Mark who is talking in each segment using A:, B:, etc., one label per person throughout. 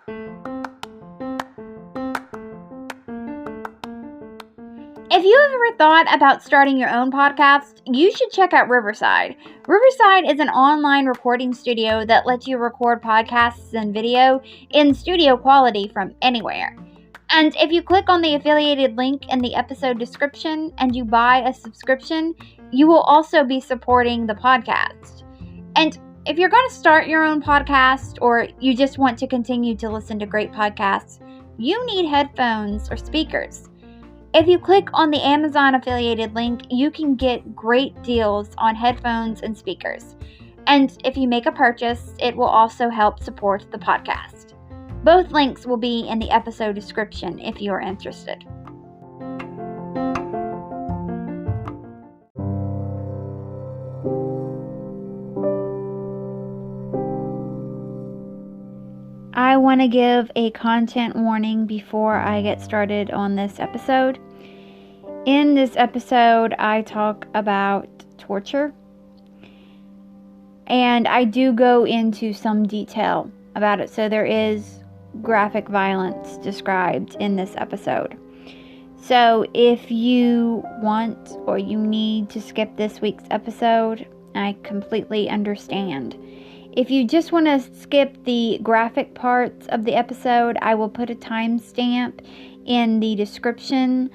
A: If you have ever thought about starting your own podcast, you should check out Riverside. Riverside is an online recording studio that lets you record podcasts and video in studio quality from anywhere. And if you click on the affiliated link in the episode description and you buy a subscription, you will also be supporting the podcast. And if you're going to start your own podcast or you just want to continue to listen to great podcasts, you need headphones or speakers. If you click on the Amazon affiliated link, you can get great deals on headphones and speakers. And if you make a purchase, it will also help support the podcast. Both links will be in the episode description if you are interested. I want to give a content warning before I get started on this episode. In this episode, I talk about torture, and I do go into some detail about it, so there is graphic violence described in this episode. So if you want or you need to skip this week's episode, I completely understand. If you just want to skip the graphic parts of the episode, I will put a timestamp in the description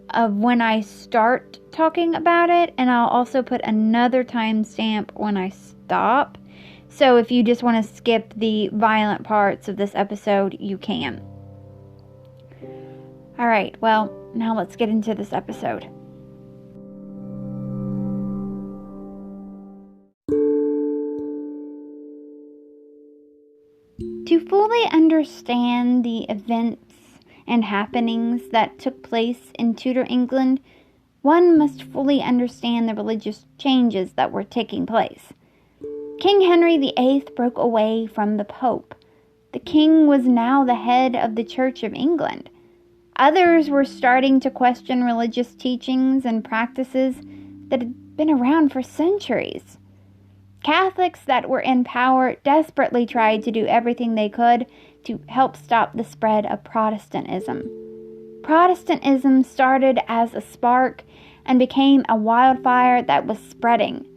A: of when I start talking about it, and I'll also put another timestamp when I stop. So if you just want to skip the violent parts of this episode, you can. Alright, well, now let's get into this episode. To fully understand the events and happenings that took place in Tudor England, one must fully understand the religious changes that were taking place. King Henry VIII broke away from the Pope. The king was now the head of the Church of England. Others were starting to question religious teachings and practices that had been around for centuries. Catholics that were in power desperately tried to do everything they could to help stop the spread of Protestantism. Protestantism started as a spark and became a wildfire that was spreading.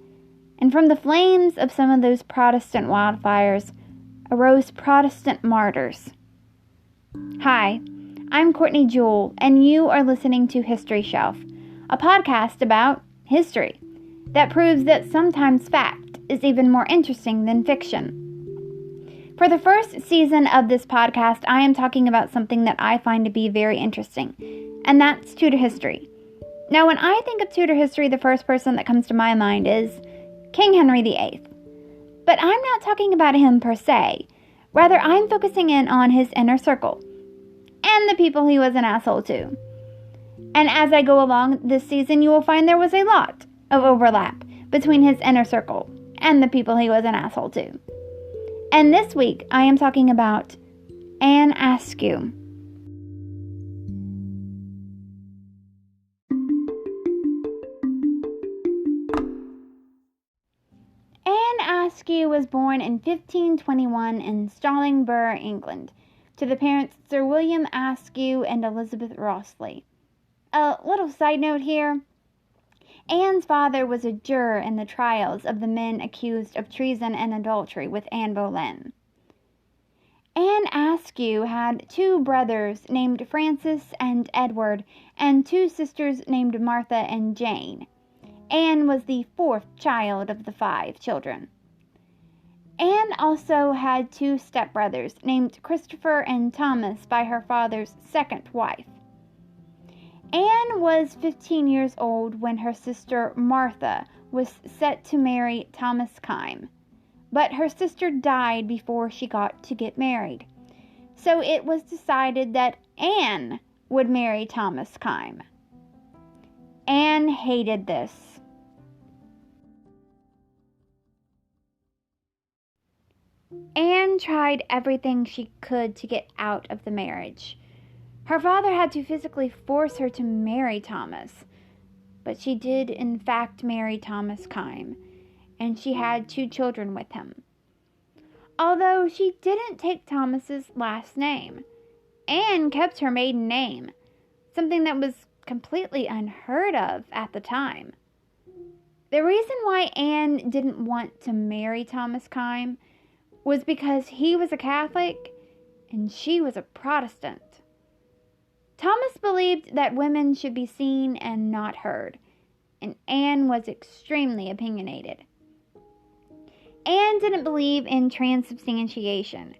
A: And from the flames of some of those Protestant wildfires arose Protestant martyrs. Hi, I'm Courtney Jewell, and you are listening to History Shelf, a podcast about history that proves that sometimes fact is even more interesting than fiction. For the first season of this podcast, I am talking about something that I find to be very interesting, and that's Tudor history. Now, when I think of Tudor history, the first person that comes to my mind is King Henry VIII. But I'm not talking about him per se. Rather, I'm focusing in on his inner circle and the people he was an asshole to. And as I go along this season, you will find there was a lot of overlap between his inner circle and the people he was an asshole to. And this week, I am talking about Anne Askew. Anne Askew was born in 1521 in Stallingborough, England, to the parents Sir William Askew and Elizabeth Rossley. A little side note here. Anne's father was a juror in the trials of the men accused of treason and adultery with Anne Boleyn. Anne Askew had two brothers named Francis and Edward, and two sisters named Martha and Jane. Anne was the fourth child of the 5 children. Anne also had two stepbrothers named Christopher and Thomas by her father's second wife. Anne was 15 years old when her sister Martha was set to marry Thomas Kyme, but her sister died before she got to get married. So it was decided that Anne would marry Thomas Kyme. Anne hated this. Anne tried everything she could to get out of the marriage. Her father had to physically force her to marry Thomas, but she did in fact marry Thomas Kyme, and she had 2 children with him. although she didn't take Thomas's last name. Anne kept her maiden name, something that was completely unheard of at the time. The reason why Anne didn't want to marry Thomas Kyme was because he was a Catholic and she was a Protestant. Thomas believed that women should be seen and not heard, and Anne was extremely opinionated. Anne didn't believe in transubstantiation.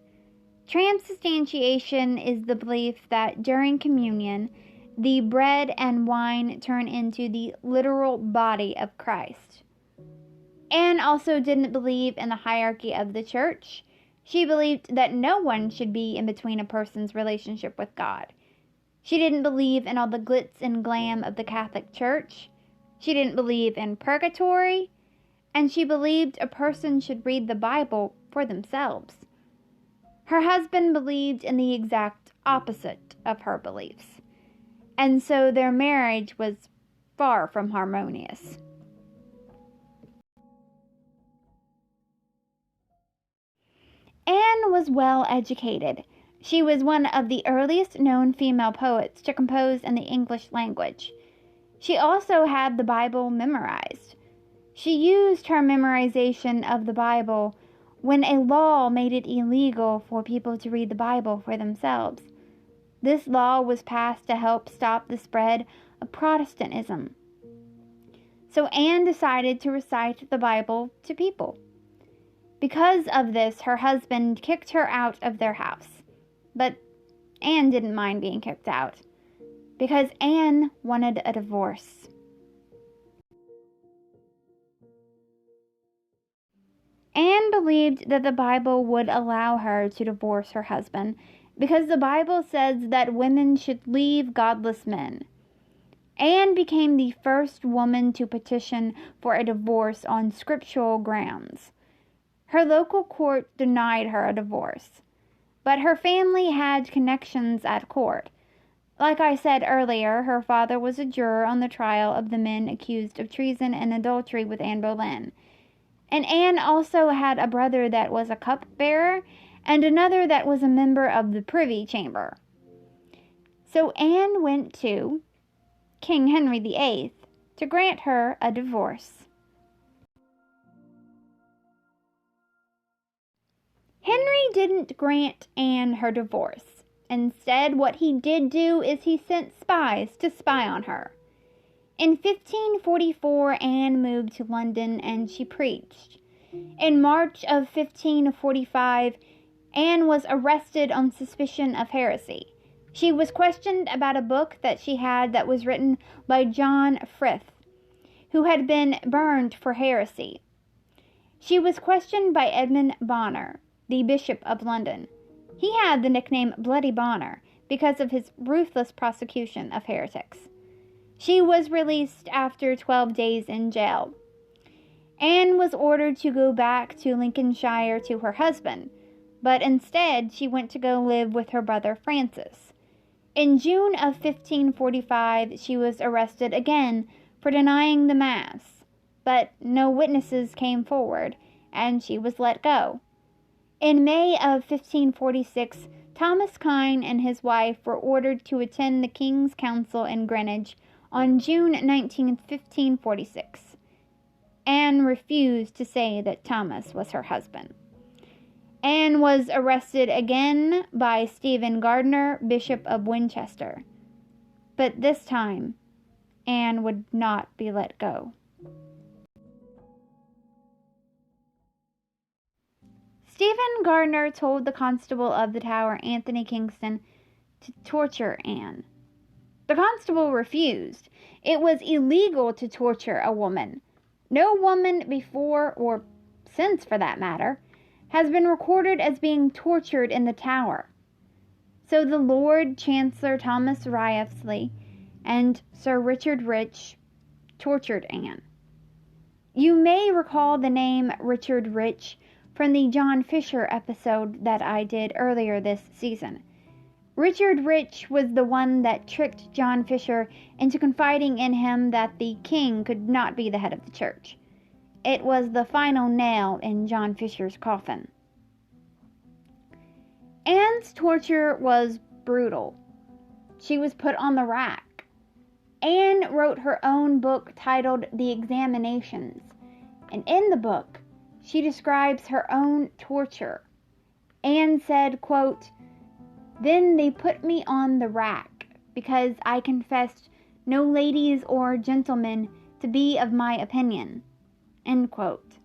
A: Transubstantiation is the belief that during communion, the bread and wine turn into the literal body of Christ. Anne also didn't believe in the hierarchy of the church. She believed that no one should be in between a person's relationship with God. She didn't believe in all the glitz and glam of the Catholic Church. She didn't believe in purgatory. And she believed a person should read the Bible for themselves. Her husband believed in the exact opposite of her beliefs. And so their marriage was far from harmonious. Anne was well educated. She was one of the earliest known female poets to compose in the English language. She also had the Bible memorized. She used her memorization of the Bible when a law made it illegal for people to read the Bible for themselves. This law was passed to help stop the spread of Protestantism. So Anne decided to recite the Bible to people. Because of this, her husband kicked her out of their house. But Anne didn't mind being kicked out, because Anne wanted a divorce. Anne believed that the Bible would allow her to divorce her husband, because the Bible says that women should leave godless men. Anne became the first woman to petition for a divorce on scriptural grounds. Her local court denied her a divorce, but her family had connections at court. Like I said earlier, her father was a juror on the trial of the men accused of treason and adultery with Anne Boleyn. And Anne also had a brother that was a cupbearer and another that was a member of the Privy Chamber. So Anne went to King Henry VIII to grant her a divorce. Henry didn't grant Anne her divorce. Instead, what he did do is he sent spies to spy on her. In 1544, Anne moved to London and she preached. In March of 1545, Anne was arrested on suspicion of heresy. She was questioned about a book that she had that was written by John Frith, who had been burned for heresy. She was questioned by Edmund Bonner, the Bishop of London. He had the nickname Bloody Bonner because of his ruthless prosecution of heretics. She was released after 12 days in jail. Anne was ordered to go back to Lincolnshire to her husband, but instead she went to go live with her brother Francis. In June of 1545, she was arrested again for denying the Mass, but no witnesses came forward, and she was let go. In May of 1546, Thomas Kyne and his wife were ordered to attend the King's Council in Greenwich on June 19, 1546. Anne refused to say that Thomas was her husband. Anne was arrested again by Stephen Gardiner, Bishop of Winchester. But this time, Anne would not be let go. Stephen Gardiner told the constable of the Tower, Anthony Kingston, to torture Anne. The constable refused. It was illegal to torture a woman. No woman before, or since for that matter, has been recorded as being tortured in the Tower. So the Lord Chancellor Thomas Wriothesley and Sir Richard Rich tortured Anne. You may recall the name Richard Rich from the John Fisher episode that I did earlier this season. Richard Rich was the one that tricked John Fisher into confiding in him that the king could not be the head of the church. It was the final nail in John Fisher's coffin. Anne's torture was brutal. She was put on the rack. Anne wrote her own book titled The Examinations, and in the book, she describes her own torture. Anne said, quote, "Then they put me on the rack, because I confessed no ladies or gentlemen to be of my opinion." End quote.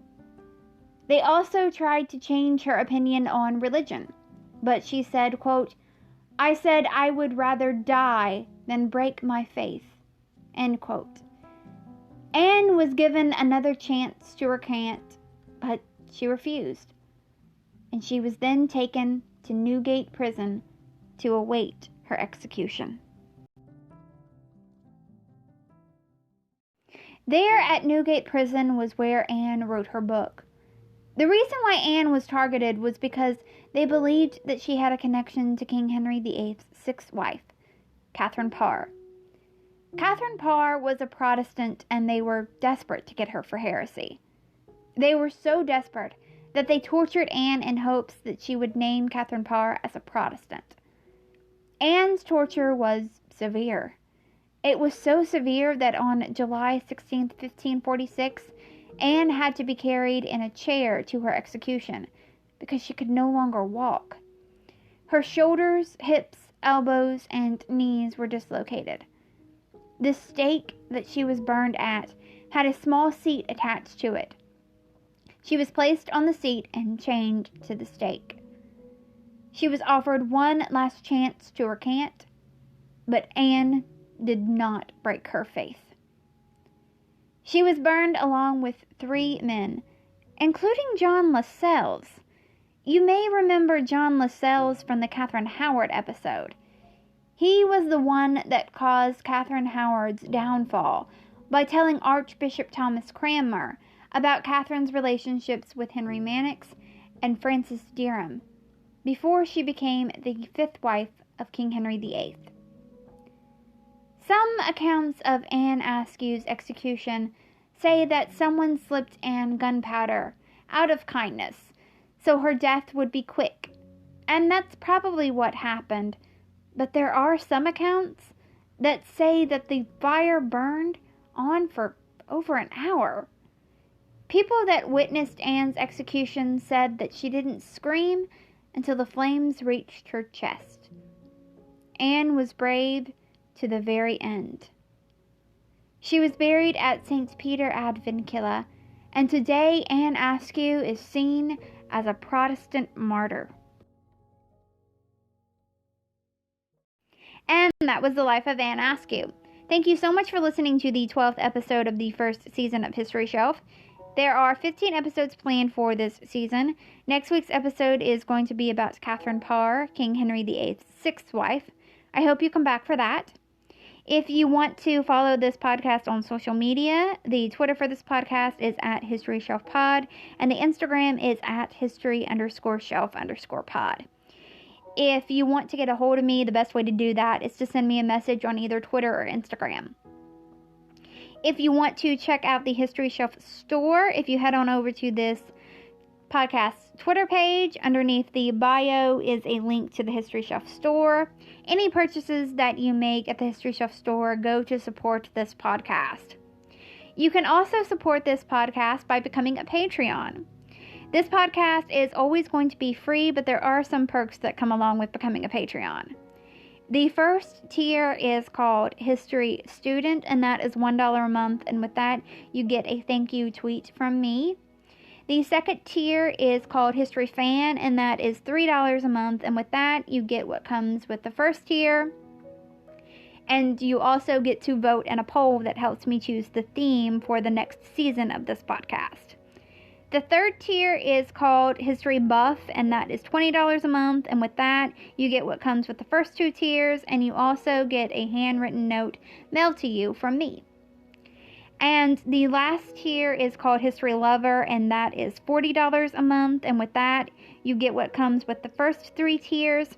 A: They also tried to change her opinion on religion, but she said, quote, "I said I would rather die than break my faith." End quote. Anne was given another chance to recant, but she refused, and she was then taken to Newgate Prison to await her execution. There at Newgate Prison was where Anne wrote her book. The reason why Anne was targeted was because they believed that she had a connection to King Henry VIII's sixth wife, Catherine Parr. Catherine Parr was a Protestant, and they were desperate to get her for heresy. They were so desperate that they tortured Anne in hopes that she would name Catherine Parr as a Protestant. Anne's torture was severe. It was so severe that on July 16, 1546, Anne had to be carried in a chair to her execution because she could no longer walk. Her shoulders, hips, elbows, and knees were dislocated. The stake that she was burned at had a small seat attached to it. She was placed on the seat and chained to the stake. She was offered one last chance to recant, but Anne did not break her faith. She was burned along with 3 men, including John Lascelles. You may remember John Lascelles from the Catherine Howard episode. He was the one that caused Catherine Howard's downfall by telling Archbishop Thomas Cranmer about Catherine's relationships with Henry Mannix and Francis Derham before she became the 5th wife of King Henry VIII. Some accounts of Anne Askew's execution say that someone slipped Anne gunpowder out of kindness, so her death would be quick, and that's probably what happened. But there are some accounts that say that the fire burned on for over an hour. People that witnessed Anne's execution said that she didn't scream until the flames reached her chest. Anne was brave to the very end. She was buried at St. Peter ad Vincula, and today Anne Askew is seen as a Protestant martyr. And that was the life of Anne Askew. Thank you so much for listening to the 12th episode of the first season of History Shelf. There are 15 episodes planned for this season. Next week's episode is going to be about Catherine Parr, King Henry VIII's 6th wife. I hope you come back for that. If you want to follow this podcast on social media, the Twitter for this podcast is at HistoryShelfPod, and the Instagram is at History_Shelf_pod. If you want to get a hold of me, the best way to do that is to send me a message on either Twitter or Instagram. If you want to check out the History Shelf store, if you head on over to this podcast Twitter page, underneath the bio is a link to the History Shelf store. Any purchases that you make at the History Shelf store go to support this podcast. You can also support this podcast by becoming a Patreon. This podcast is always going to be free, but there are some perks that come along with becoming a Patreon. The first tier is called History Student, and that is $1 a month, and with that, you get a thank you tweet from me. The second tier is called History Fan, and that is $3 a month, and with that, you get what comes with the first tier. And you also get to vote in a poll that helps me choose the theme for the next season of this podcast. The third tier is called History Buff, and that is $20 a month, and with that, you get what comes with the first 2 tiers, and you also get a handwritten note mailed to you from me. And the last tier is called History Lover, and that is $40 a month, and with that, you get what comes with the first 3 tiers,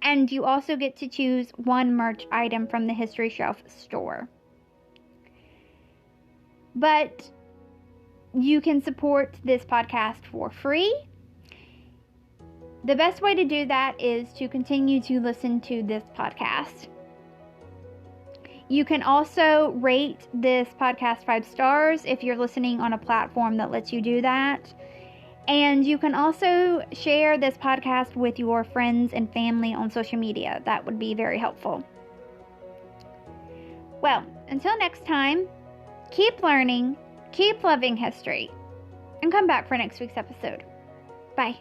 A: and you also get to choose 1 merch item from the History Shelf store. But you can support this podcast for free. The best way to do that is to continue to listen to this podcast. You can also rate this podcast 5 stars if you're listening on a platform that lets you do that. And you can also share this podcast with your friends and family on social media. That would be very helpful. Well, until next time, keep learning, keep loving history, and come back for next week's episode. Bye.